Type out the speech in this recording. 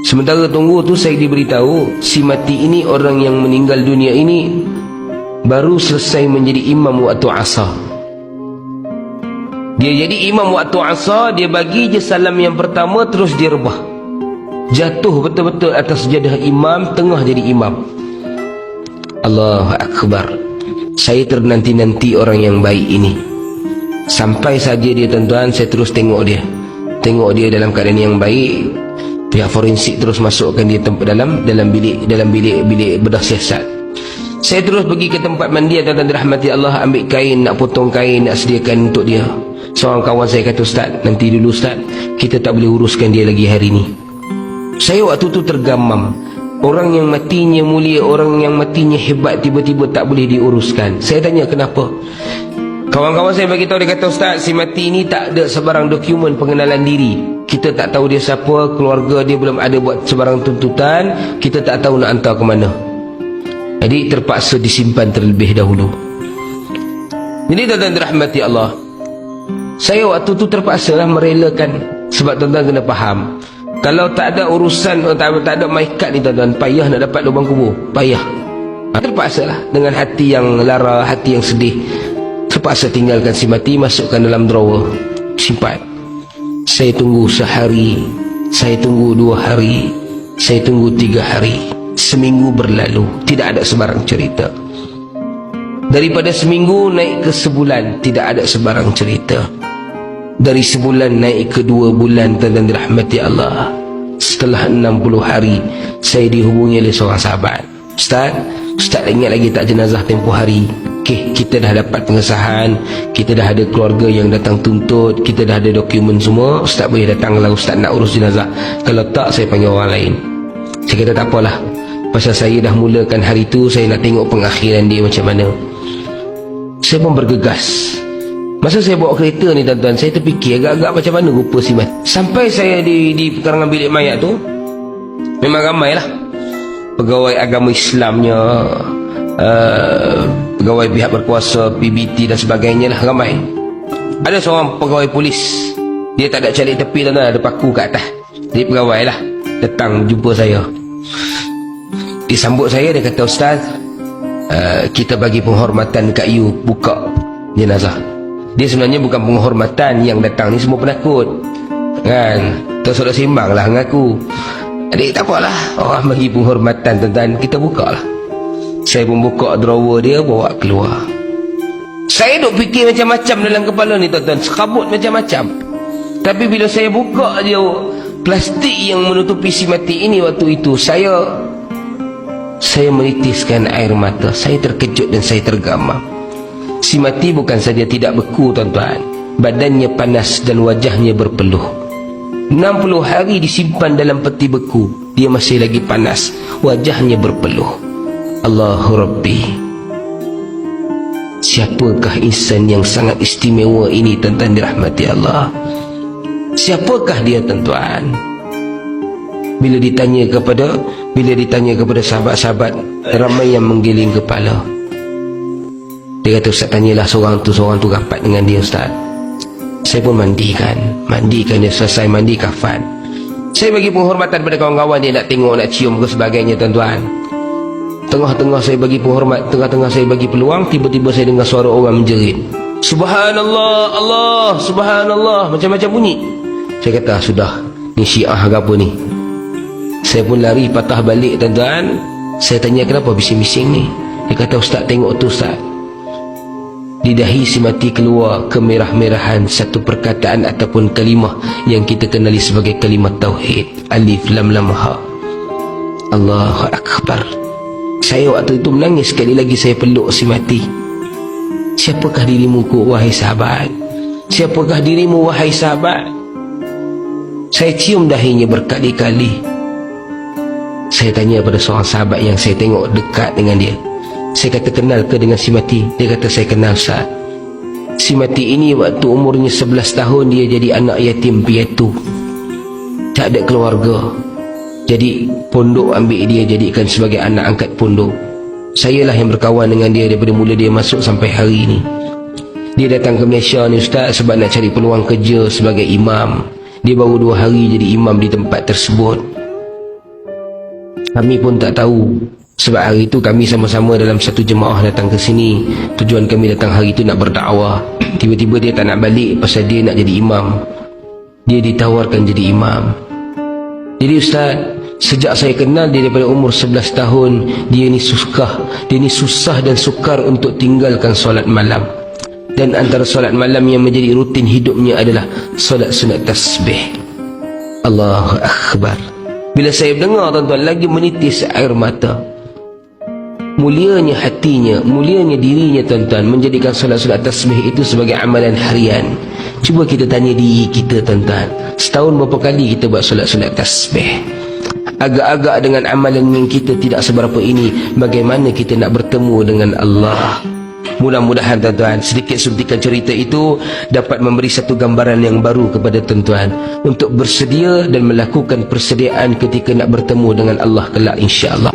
Sementara tunggu tu saya diberitahu si Mati ini orang yang meninggal dunia ini baru selesai menjadi imam waktu asar. Dia jadi imam waktu asar, dia bagi je salam yang pertama, terus dia rebah, jatuh betul-betul atas sejadah imam, tengah jadi imam. Allahu Akbar. Saya ternanti-nanti orang yang baik ini. Sampai saja dia tuan-tuan, saya terus tengok dia dalam keadaan yang baik. Pihak forensik terus masukkan dia dalam bilik bedah siasat. Saya terus pergi ke tempat mandi, tuan-tuan dirahmati Allah, ambil kain, nak potong kain, nak sediakan untuk dia. Seorang kawan saya kata, "Ustaz, nanti dulu Ustaz, kita tak boleh uruskan dia lagi hari ni." Saya waktu tu tergamam. Orang yang matinya mulia, orang yang matinya hebat, tiba-tiba tak boleh diuruskan. Saya tanya kenapa. Kawan-kawan saya bagi tahu, dia kata, "Ustaz, si Mati ni tak ada sebarang dokumen pengenalan diri. Kita tak tahu dia siapa, keluarga dia belum ada buat sebarang tuntutan, kita tak tahu nak hantar ke mana. Jadi terpaksa disimpan terlebih dahulu." Jadi tuan-tuan dirahmati Allah, saya waktu tu terpaksalah merelakan. Sebab tuan-tuan kena faham, kalau tak ada urusan, tak ada maikat ni tuan-tuan, payah nak dapat lubang kubur, payah. Terpaksalah dengan hati yang lara, hati yang sedih, terpaksa tinggalkan si Mati, masukkan dalam drawer, simpan. Saya tunggu sehari, saya tunggu 2 hari, saya tunggu 3 hari. Seminggu berlalu, tidak ada sebarang cerita. Daripada seminggu naik ke sebulan, tidak ada sebarang cerita. Dari sebulan naik ke 2 bulan, tuan-tuan dirahmati Allah. Setelah 60 hari, saya dihubungi oleh seorang sahabat. Ustaz ingat lagi tak jenazah tempoh hari? Okey, kita dah dapat pengesahan, kita dah ada keluarga yang datang tuntut, kita dah ada dokumen semua. Ustaz boleh datang kalau Ustaz nak urus jenazah. Kalau tak, saya panggil orang lain. Saya kata tak apalah, pasal saya dah mulakan hari tu, saya nak tengok pengakhiran dia macam mana. Saya pun bergegas. Masa saya bawa kereta ni tuan-tuan, saya terfikir agak-agak macam mana rupa si Mat. Sampai saya di pekarangan bilik mayat tu, memang ramai lah pegawai agama Islamnya, pegawai pihak berkuasa, PBT dan sebagainya lah, ramai. Ada seorang pegawai polis, dia tak ada calik tepi tuan-tuan, ada paku kat atas. Jadi pegawai lah datang jumpa saya. Dia sambut saya, dia kata, "Ustaz, kita bagi penghormatan kat you buka jenazah." Dia sebenarnya bukan penghormatan, yang datang ni semua penakut kan, terus seimbang lah dengan aku. Adik, tak apalah, orang bagi penghormatan tuan-tuan, kita buka lah. Saya pun buka drawer dia, bawa keluar. Saya duk fikir macam-macam dalam kepala ni tuan-tuan, sekabut macam-macam. Tapi bila saya buka je plastik yang menutupi si Mati ini waktu itu, saya menitiskan air mata. Saya terkejut dan saya tergamam. Si Mati bukan saja tidak beku tuan-tuan, badannya panas dan wajahnya berpeluh. 60 hari disimpan dalam peti beku, dia masih lagi panas, wajahnya berpeluh. Allahu Rabbi, siapakah insan yang sangat istimewa ini tuan-tuan dirahmati Allah? Siapakah dia tuan-tuan? Bila ditanya kepada sahabat-sahabat, ramai yang menggiling kepala. Dia kata, "Ustaz, tanyalah seorang tu rapat dengan dia Ustaz." Saya pun mandikan dia, selesai mandi kafan. Saya bagi penghormatan pada kawan-kawan dia, nak tengok, nak cium ke sebagainya tuan-tuan. Tengah-tengah saya bagi penghormat, tengah-tengah saya bagi peluang, tiba-tiba saya dengar suara orang menjerit, "Subhanallah, Allah, Subhanallah," macam-macam bunyi. Saya kata, sudah, ni Syiah ke apa ni? Saya pun lari patah balik tuan-tuan. Saya tanya, "Kenapa bising-bising ni?" Dia kata, "Ustaz, tengok tu Ustaz." Di dahi si Mati keluar kemerah-merahan satu perkataan ataupun kalimah yang kita kenali sebagai kalimah tauhid, alif lam lam ha. Allahu Akbar. Saya waktu itu menangis, sekali lagi saya peluk si Mati. Siapakah dirimu wahai sahabat? Siapakah dirimu wahai sahabat? Saya cium dahinya berkali-kali. Saya tanya pada seorang sahabat yang saya tengok dekat dengan dia. Saya kata, "Kenal ke dengan si Mati?" Dia kata, "Saya kenal Ustaz. Si Mati ini waktu umurnya 11 tahun dia jadi anak yatim piatu, tak ada keluarga. Jadi pondok ambil dia, jadikan sebagai anak angkat pondok. Sayalah yang berkawan dengan dia daripada mula dia masuk sampai hari ini. Dia datang ke Malaysia ni Ustaz sebab nak cari peluang kerja sebagai imam. Dia baru 2 hari jadi imam di tempat tersebut. Kami pun tak tahu. Sebab hari itu kami sama-sama dalam satu jemaah datang ke sini. Tujuan kami datang hari itu nak berdakwah. Tiba-tiba dia tak nak balik pasal dia nak jadi imam. Dia ditawarkan jadi imam. Jadi Ustaz, sejak saya kenal dia daripada umur 11 tahun, dia ni susah dan sukar untuk tinggalkan solat malam. Dan antara solat malam yang menjadi rutin hidupnya adalah solat sunat tasbih. Allahu Akbar. Bila saya dengar tuan-tuan, lagi menitis air mata. Mulianya hatinya, mulianya dirinya tuan-tuan, menjadikan solat-solat tasbih itu sebagai amalan harian. Cuba kita tanya diri kita tuan-tuan, setahun berapa kali kita buat solat-solat tasbih? Agak-agak dengan amalan yang kita tidak seberapa ini, bagaimana kita nak bertemu dengan Allah? Mudah-mudahan tuan-tuan, sedikit suntikan cerita itu dapat memberi satu gambaran yang baru kepada tuan-tuan untuk bersedia dan melakukan persediaan ketika nak bertemu dengan Allah kelak, insya-Allah.